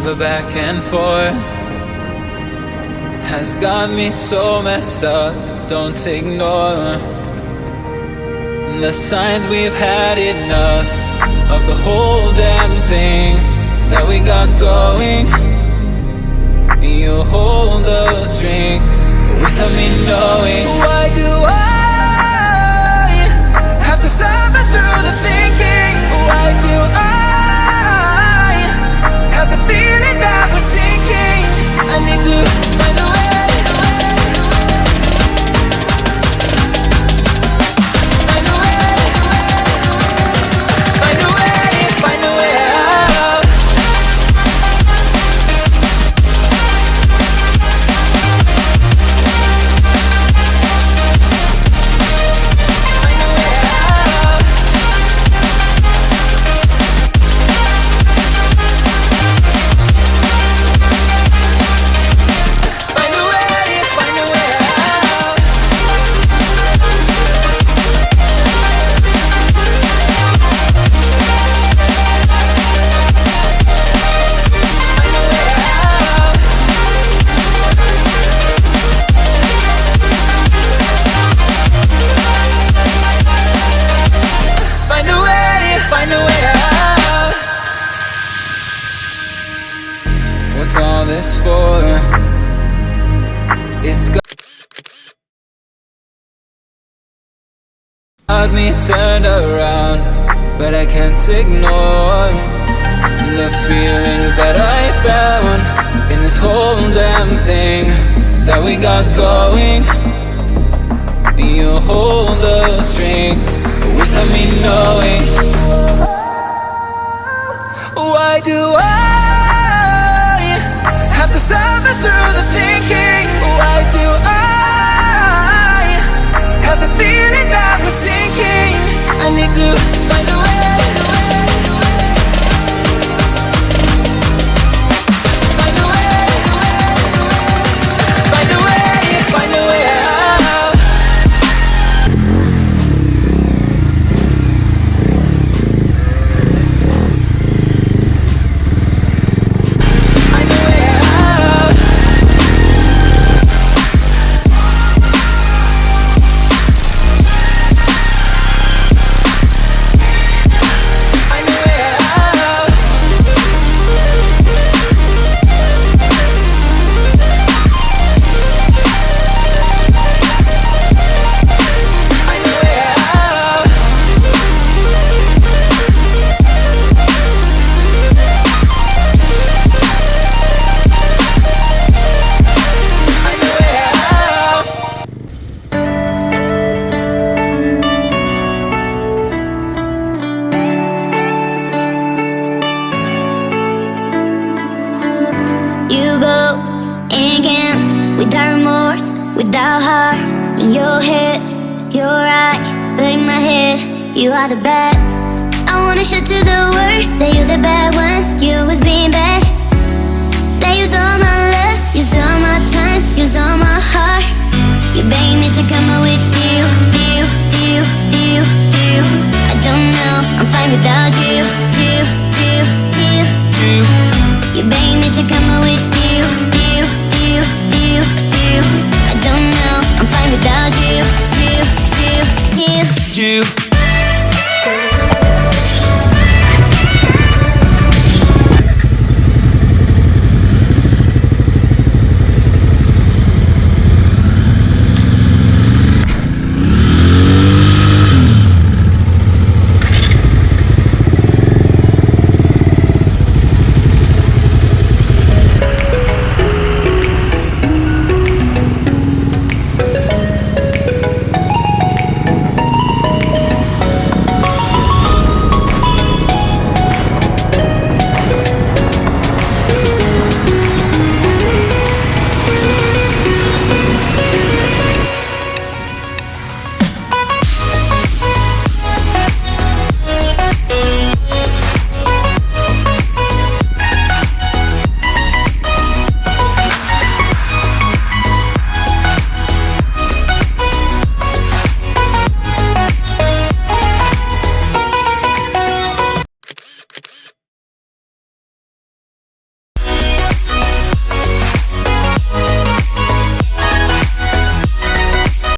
the back and forth has got me so messed up. Don't ignore the signs. We've had enough of the whole damn thing that we got going. You hold the strings without me knowing. Why do I have to suffer through the thinking? Why do I have the feeling that we're sinking? I need to find a way. What's all this for? It's got me turned around, but I can't ignore the feelings that I found in this whole damn thing that we got going. You hold the strings without me knowing. Why do I have to suffer through the thinking? Why do I have the feeling that we're sinking? I need to find a way. Find a way. Find a way. Find a way out. Find a way out. Find a way out. Find a way out. Find a way out. You go and can't, without remorse, without heart. In your head, you're right, but in my head, you are the bad. I wanna show to the world that you're the bad one. You was being bad. That use all my love, use all my time, use all my heart. You begging me to come out with you. I don't know, I'm fine without you. You begging me to come out with you. I don't know, I'm fine without you.